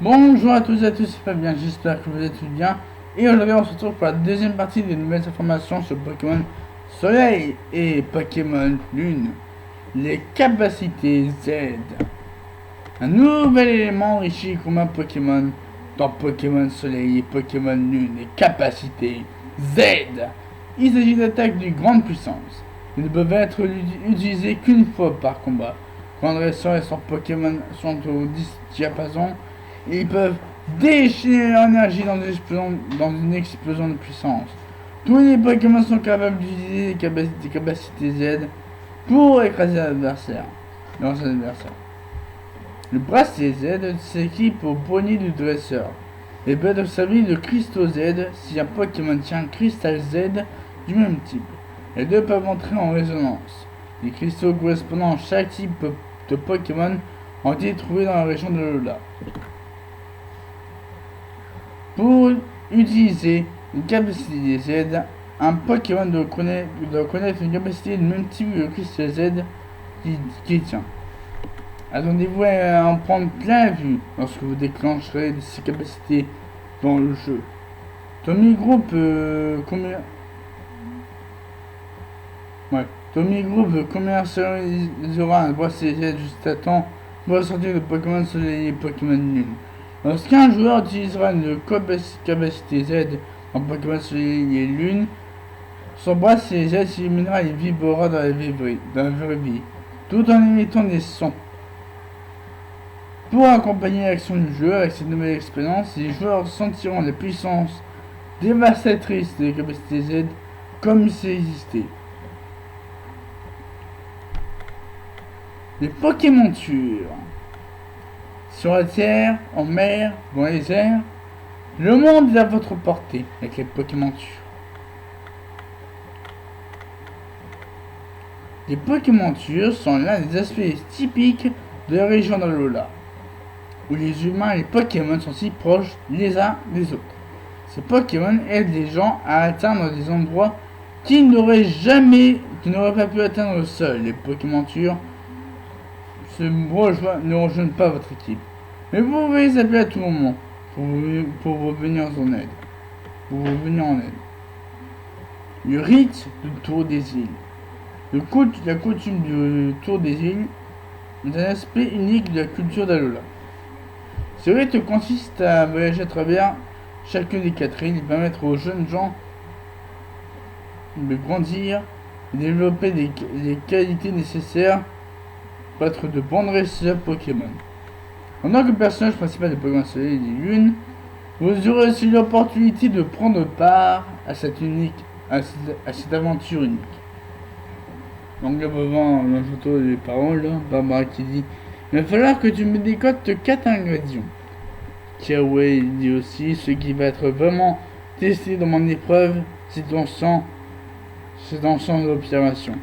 Bonjour à tous et à tous, c'est Fabien, j'espère que vous êtes bien. Et aujourd'hui on se retrouve pour la deuxième partie des nouvelles informations sur Pokémon Soleil et Pokémon Lune. Les capacités Z. Un nouvel élément enrichi comme un Pokémon dans Pokémon Soleil et Pokémon Lune. Les capacités Z. Il s'agit d'attaques de grande puissance. Ils ne peuvent être utilisés qu'une fois par combat. Quand le ressort et son Pokémon sont au 10 diapason, ils peuvent déchirer l'énergie dans une explosion de puissance. Tous les Pokémon sont capables d'utiliser des capacités Z pour écraser leurs adversaires. Le bracelet Z s'équipe au poignet du dresseur et peut être servi de cristaux Z si un Pokémon tient un cristal Z du même type. Les deux peuvent entrer en résonance. Les cristaux correspondant à chaque type de Pokémon ont été trouvés dans la région de Lola. Pour utiliser une capacité Z, un Pokémon doit connaître une capacité de même type que le cristal Z qui tient. Attendez-vous à en prendre plein la vue lorsque vous déclencherez ces capacités dans le jeu. Tommy Group commercialisera un bracelet Z juste à temps pour sortir de Pokémon Soleil et Pokémon Lune. Lorsqu'un joueur utilisera une capacité Z en Pokémon Soleil et Lune, son bracelet Z s'illuminera et vibrera dans la vraie vie, tout en émettant des sons. Pour accompagner l'action du jeu avec cette nouvelle expérience, les joueurs sentiront la puissance dévastatrice des capacités Z comme si elles existaient. Les Pokémontures. Sur la terre, en mer, dans les airs, le monde est à votre portée avec les Pokémontures. Les Pokémontures sont l'un des aspects typiques de la région d'Alola, où les humains et les Pokémon sont si proches les uns des autres. Ces Pokémon aident les gens à atteindre des endroits qu'ils n'auraient pas pu atteindre seuls. Les Pokémontures ne rejoignent pas votre équipe, mais vous pouvez les appeler à tout moment pour vous venir en aide. Le rite du Tour des îles. La coutume du Tour des îles est un aspect unique de la culture d'Alola. Ce rite consiste à voyager à travers chacune des 4 îles et permettre aux jeunes gens de grandir et développer les qualités nécessaires pour être de bons dresseurs Pokémon. En tant que personnage principal de Pokémon Soleil et Lune, vous aurez aussi l'opportunité de prendre part à cette aventure unique. Donc là, devant la photo des paroles, Barbara qui dit: il va falloir que tu me décotes 4 ingrédients. Kiawe dit aussi: ce qui va être vraiment testé dans mon épreuve, c'est ton sang d'observation.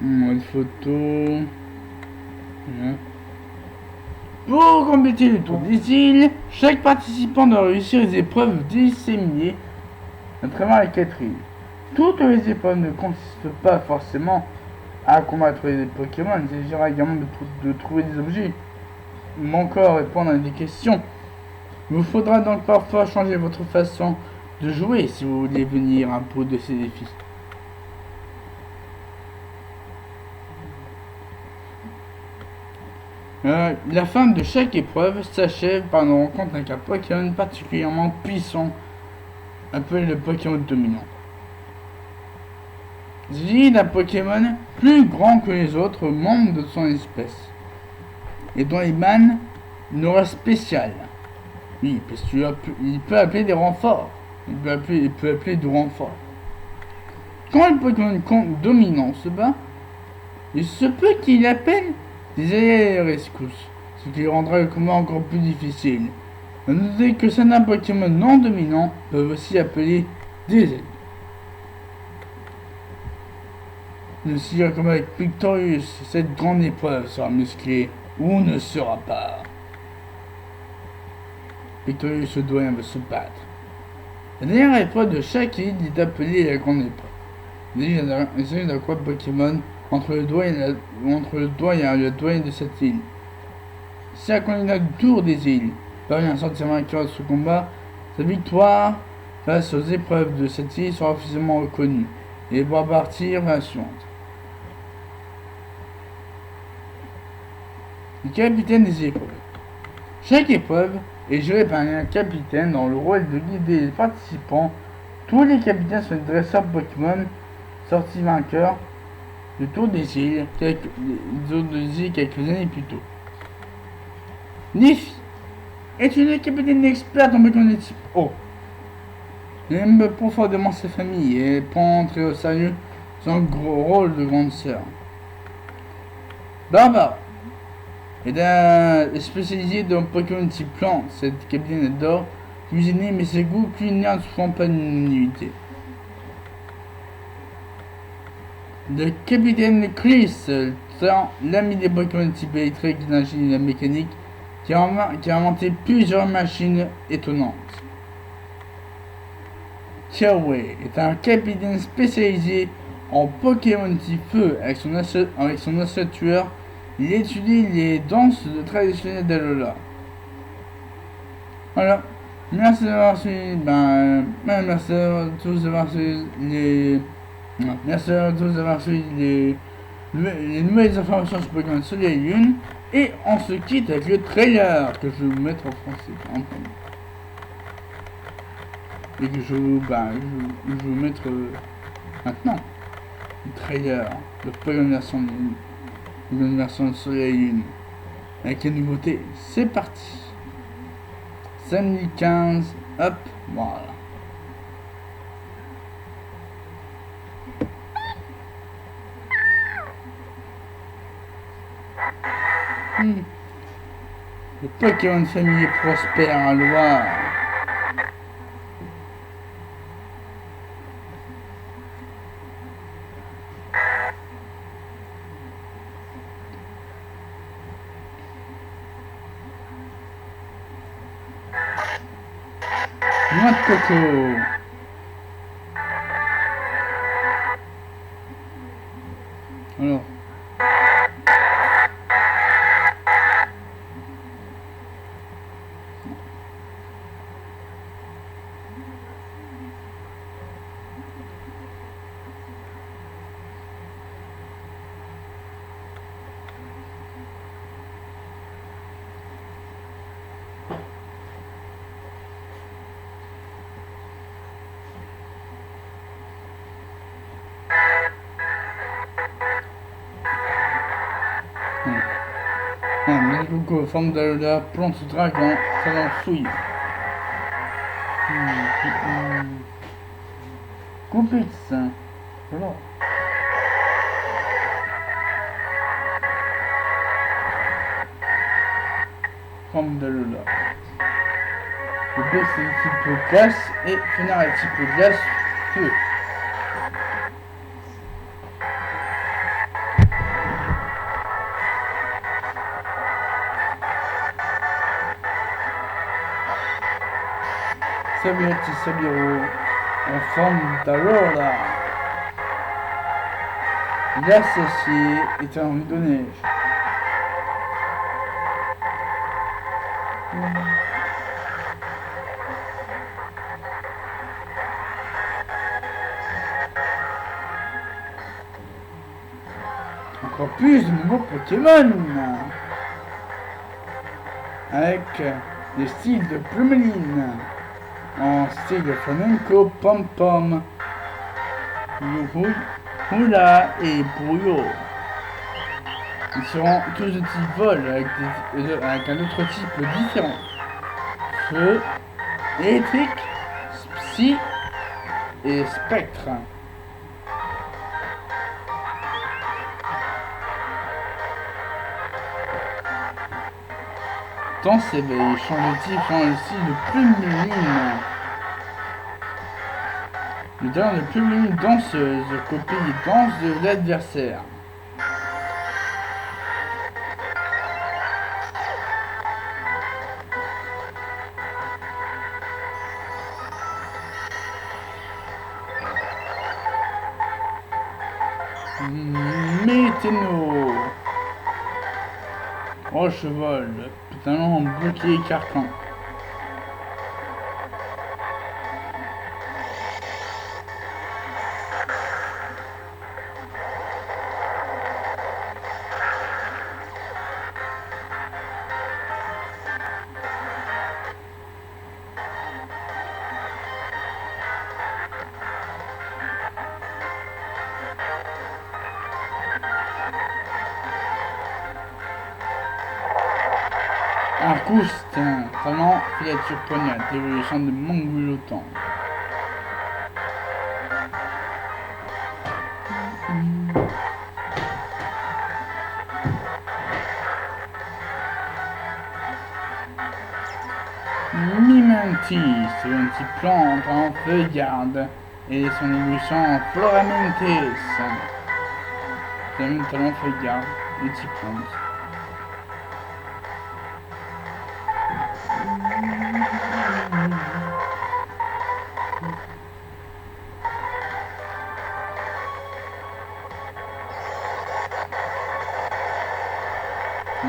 Une photo. Voilà. Pour compléter le tour des îles, chaque participant doit réussir les épreuves disséminées à travers les 4 îles. Toutes les épreuves ne consistent pas forcément à combattre les Pokémon, il s'agira également de trouver des objets, ou encore répondre à des questions. Il vous faudra donc parfois changer votre façon de jouer si vous voulez venir à bout de ces défis. La fin de chaque épreuve s'achève par une rencontre avec un Pokémon particulièrement puissant, appelé le Pokémon dominant. Il s'agit d'un Pokémon plus grand que les autres membres de son espèce, et dont il émane une aura spéciale. Oui, parce qu'il peut appeler des renforts. Il peut appeler du renfort. Quand le Pokémon dominant se bat, il se peut qu'il appelle des alliés à la rescousse, ce qui rendra le combat encore plus difficile. Notez que certains Pokémon non dominants peuvent aussi appeler des aides. Si un combat avec Pictorius, cette grande épreuve sera musclée ou ne sera pas. Pictorius le doyen va se battre. La dernière épreuve de chaque île est appelée la grande épreuve. Il s'agit d'un combat Pokémon entre le doyen et le doyen de cette île. C'est un candidat du tour des îles parvient à sortir vainqueur de ce combat, sa victoire face aux épreuves de cette île sera officiellement reconnue et va partir la suivante. Le capitaine des épreuves. Chaque épreuve est gérée par un capitaine dans le rôle de guider les participants. Tous les capitaines sont des dresseurs Pokémon sortis vainqueurs du Tour des îles quelques années plus tôt. Nifty est une capitaine experte en Pokémon de type O. Elle aime profondément sa famille et prend très au sérieux son gros rôle de grande sœur. Barbara est spécialisée dans Pokémon type plante. Cette capitaine adore cuisiner, mais ses goûts culinaires ne font pas d'unanimité. Le capitaine Chris, l'ami des Pokémon type électrique, l'énergie et la mécanique, qui a inventé plusieurs machines étonnantes. Kiawe est un capitaine spécialisé en Pokémon type feu. Avec son ossature, il étudie les danses traditionnelles d'Alola. Voilà. Merci d'avoir suivi. Merci à tous d'avoir suivi merci à tous d'avoir suivi les nouvelles informations sur Pokémon Soleil et Lune. Et on se quitte avec le trailer que je vais vous mettre en français. Et que je vais vous mettre maintenant. Le trailer de Pokémon version Soleil et Lune. Avec les nouveautés. C'est parti. Samedi 15. Hop. Voilà. Le Pokémon famille prospère à Loire. Noix de coco. Alors. Coco, forme d'Alola, plante dragon, talent fouille. Coupix. Voilà. Forme d'Alola. Le B c'est le type glace et Fenard est type glace feu. Sabiati Sabiro en forme d'Alola. L'associé est un de neige. Encore plus de nouveaux Pokémon avec des styles de Plumeline en style flamenco, pom-pom, hula et brouillot. Ils seront tous de type vol avec un autre type différent. Feu, électrique, psy et spectre. Dans ces change de type sont le style de Plumeline. Le talent de Plumeline danseuse copie les danses de l'adversaire. Météno. Roche-vol, talent bouclier carcan. Lacouste, talent, filature poignade, évolution de Mangoulotan. Mimantis, c'est une petite plante en feuillarde et son évolution en Floramentes. C'est un talent feuillarde, une petite plante.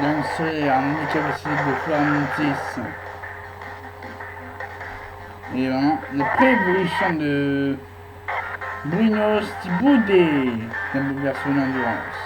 Lancer en capacité de Floramentes. Et vraiment, la pré-évolution de Bruno Stiboudé, la version d'endurance.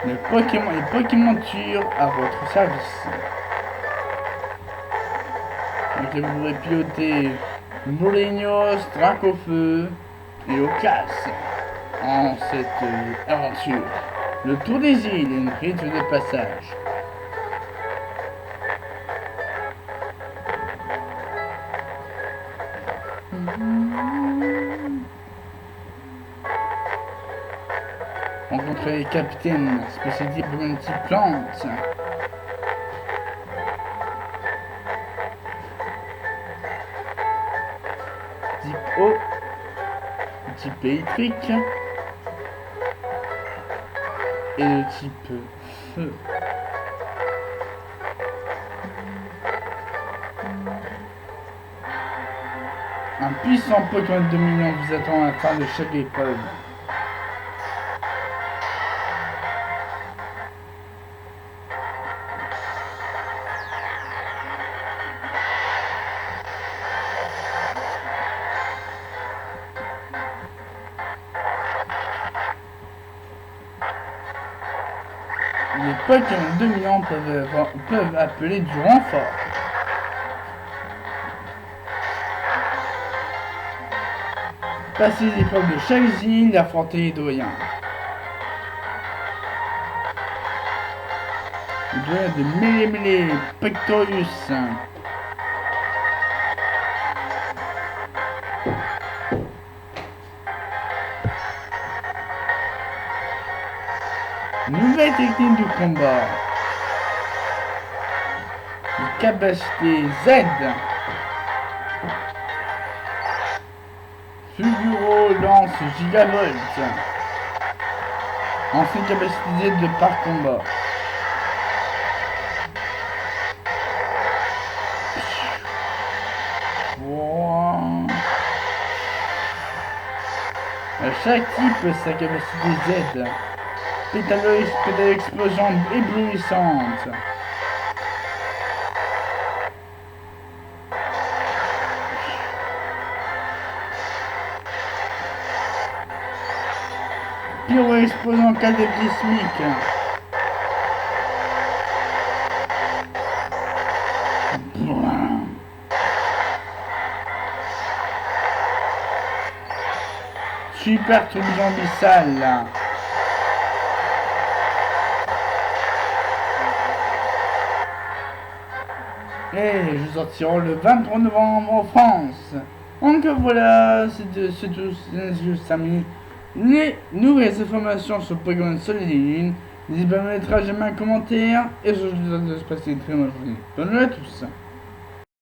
Les Pokémon Tour à votre service. Donc vous pourrez piloter Bourlignos, Dracofeu et Ocas en cette aventure. Le tour des îles et une rite de passage. Rencontrer les capitaines spécialisés pour une petite plante. Type eau, type électrique et le type feu. Un puissant Pokémon de dominant vous attend à la fin de chaque épreuve. Les Pokémon dominants peuvent appeler du renfort. Passer les épreuves de chaque île et affronter les doyens. Le doyen de Mélémélé, Pectorius. Nouvelle technique de combat. Les capacités Z. Fulguro lance Gigavolt. Ancienne capacité Z de par combat. Wow. Chaque type sa capacité Z. Pétale explosion éblouissante. Pyro explosion cataclysmique. Super tourbillon abyssal. Et je sortirai le 23 novembre en France. Donc voilà, c'est tout, juste amis. Les nouvelles informations sur Pokémon Soleil et Lune. N'hésitez pas à mettre à j'aime un commentaire. Et je vous souhaite de se passer une très bonne journée. Bonne nuit à tous.